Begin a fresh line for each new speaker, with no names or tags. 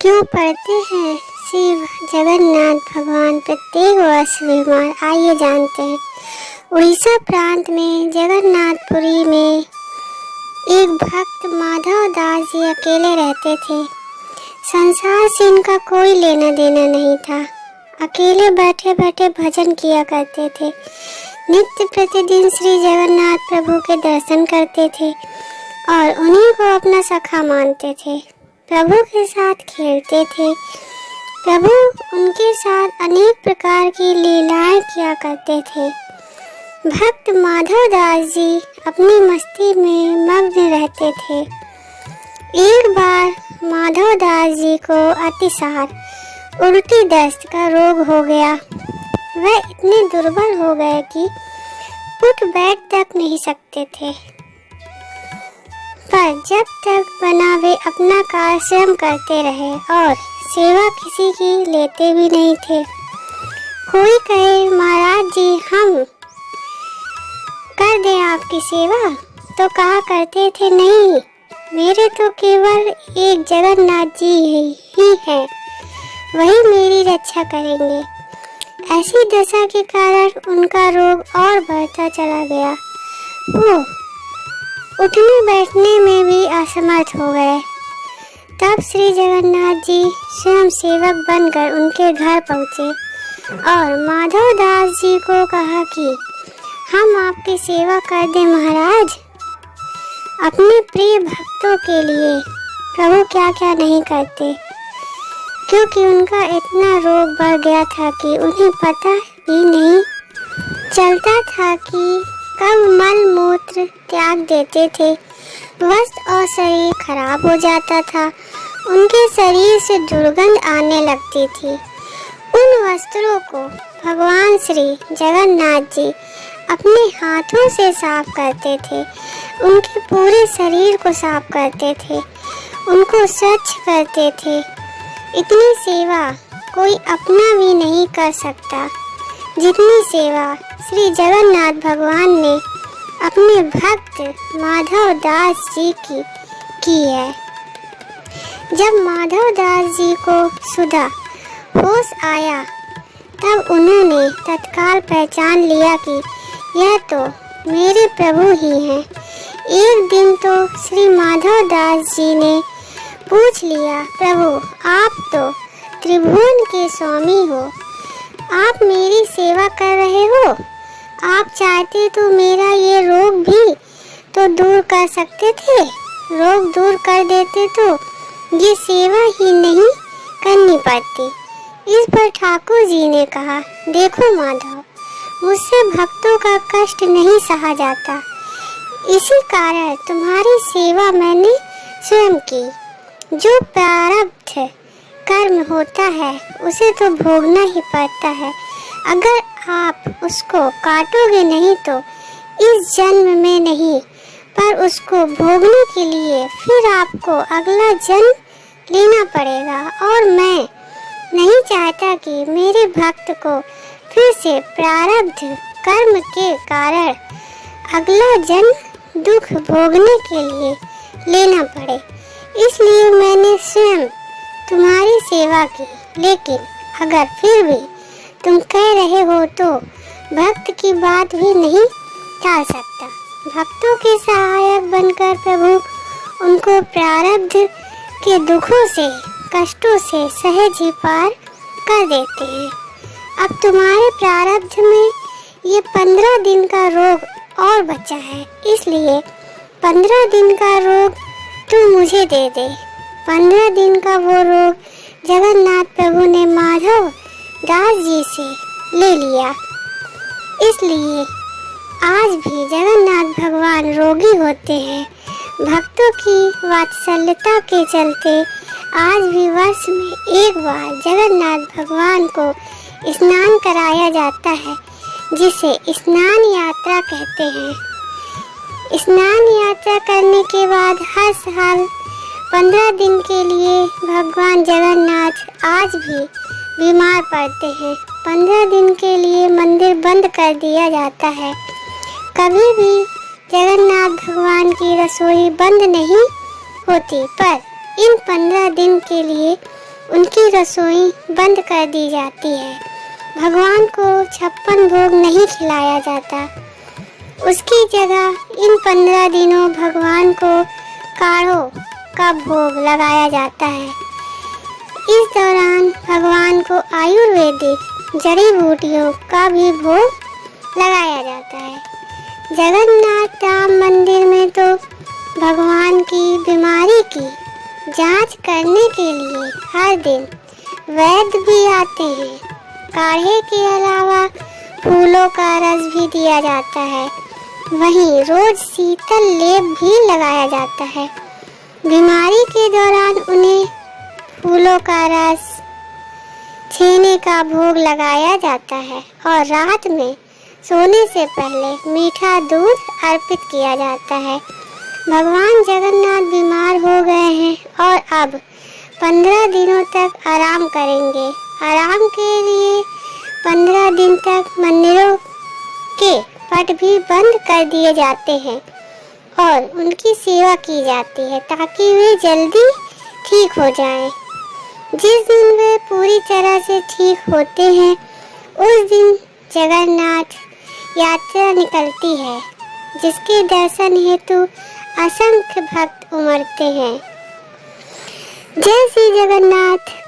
क्यों पढ़ते हैं शिव जगन्नाथ भगवान प्रत्येक वर्ष बीमार? आइए जानते हैं। उड़ीसा प्रांत में जगन्नाथपुरी में एक भक्त माधव दास जी अकेले रहते थे। संसार से इनका कोई लेना देना नहीं था। अकेले बैठे बैठे भजन किया करते थे। नित्य प्रतिदिन श्री जगन्नाथ प्रभु के दर्शन करते थे और उन्हीं को अपना सखा मानते थे। प्रभु के साथ खेलते थे। प्रभु उनके साथ अनेक प्रकार की लीलाएं किया करते थे। भक्त माधव दास जी अपनी मस्ती में मग्न रहते थे। एक बार माधव दास जी को अतिसार उल्टी दस्त का रोग हो गया। वह इतने दुर्बल हो गए कि उठ बैठ तक नहीं सकते थे। पर जब तक बना वे अपना कार्य स्वयं करते रहे और सेवा किसी की लेते भी नहीं थे। कोई कहे महाराज जी हम कर दें आपकी सेवा, तो कहा करते थे नहीं, मेरे तो केवल एक जगन्नाथ जी ही हैं, वही मेरी रक्षा करेंगे। ऐसी दशा के कारण उनका रोग और बढ़ता चला गया। वो उठने बैठने में भी असमर्थ हो गए। तब श्री जगन्नाथ जी स्वयं सेवक बनकर उनके घर पहुँचे और माधव दास जी को कहा कि हम आपकी सेवा कर दें महाराज। अपने प्रिय भक्तों के लिए प्रभु क्या क्या नहीं करते, क्योंकि उनका इतना रोग बढ़ गया था कि उन्हें पता भी नहीं चलता था कि कब मल मूत्र त्याग देते थे। वस्त्र और शरीर खराब हो जाता था। उनके शरीर से दुर्गंध आने लगती थी। उन वस्त्रों को भगवान श्री जगन्नाथ जी अपने हाथों से साफ करते थे। उनके पूरे शरीर को साफ करते थे, उनको स्वच्छ करते थे। इतनी सेवा कोई अपना भी नहीं कर सकता जितनी सेवा श्री जगन्नाथ भगवान ने अपने भक्त माधव दास जी की है। जब माधव दास जी को सुधा होश आया तब उन्होंने तत्काल पहचान लिया कि यह तो मेरे प्रभु ही हैं। एक दिन तो श्री माधव दास जी ने पूछ लिया, प्रभु आप तो त्रिभुवन के स्वामी हो, आप मेरी सेवा कर रहे हो। आप चाहते तो मेरा ये रोग भी तो दूर कर सकते थे। रोग दूर कर देते तो ये सेवा ही नहीं करनी पड़ती। इस पर ठाकुर जी ने कहा, देखो माधव, मुझसे भक्तों का कष्ट नहीं सहा जाता, इसी कारण तुम्हारी सेवा मैंने स्वयं की। जो प्रारब्ध कर्म होता है उसे तो भोगना ही पड़ता है। अगर आप उसको काटोगे नहीं तो इस जन्म में नहीं, पर उसको भोगने के लिए फिर आपको अगला जन्म लेना पड़ेगा। और मैं नहीं चाहता कि मेरे भक्त को फिर से प्रारब्ध कर्म के कारण अगला जन्म दुख भोगने के लिए लेना पड़े। इसलिए मैंने स्वयं तुम्हारी सेवा की। लेकिन अगर फिर भी तुम कह रहे हो तो भक्त की बात भी नहीं टाल सकता। भक्तों के सहायक बनकर प्रभु उनको प्रारब्ध के दुखों से कष्टों से सहज ही पार कर देते हैं। अब तुम्हारे प्रारब्ध में ये 15 दिन का रोग और बचा है, इसलिए 15 दिन का रोग तू मुझे दे दे। 15 दिन का वो रोग जगन्नाथ प्रभु ने माधव दास जी से ले लिया। इसलिए आज भी जगन्नाथ भगवान रोगी होते हैं। भक्तों की वात्सल्यता के चलते आज भी वर्ष में एक बार जगन्नाथ भगवान को स्नान कराया जाता है, जिसे स्नान यात्रा कहते हैं। स्नान यात्रा करने के बाद हर साल 15 दिन के लिए भगवान जगन्नाथ आज भी बीमार पड़ते हैं। 15 दिन के लिए मंदिर बंद कर दिया जाता है। कभी भी जगन्नाथ भगवान की रसोई बंद नहीं होती, पर इन 15 दिन के लिए उनकी रसोई बंद कर दी जाती है। भगवान को 56 भोग नहीं खिलाया जाता। उसकी जगह इन 15 दिनों भगवान को काढ़ों का भोग लगाया जाता है। इस दौरान भगवान को आयुर्वेदिक जड़ी बूटियों का भी भोग लगाया जाता है। जगन्नाथ धाम मंदिर में तो भगवान की बीमारी की जांच करने के लिए हर दिन वैद्य भी आते हैं। काढ़े के अलावा फूलों का रस भी दिया जाता है। वहीं रोज शीतल लेप भी लगाया जाता है। बीमारी के दौरान उन्हें फूलों का रस, छेने का भोग लगाया जाता है और रात में सोने से पहले मीठा दूध अर्पित किया जाता है। भगवान जगन्नाथ बीमार हो गए हैं और अब 15 दिनों तक आराम करेंगे। आराम के लिए 15 दिन तक मंदिरों के पट भी बंद कर दिए जाते हैं और उनकी सेवा की जाती है ताकि वे जल्दी ठीक हो जाएं। जिस दिन वे पूरी तरह से ठीक होते हैं उस दिन जगन्नाथ यात्रा निकलती है, जिसके दर्शन हेतु असंख्य भक्त उमड़ते हैं। जय श्री जगन्नाथ।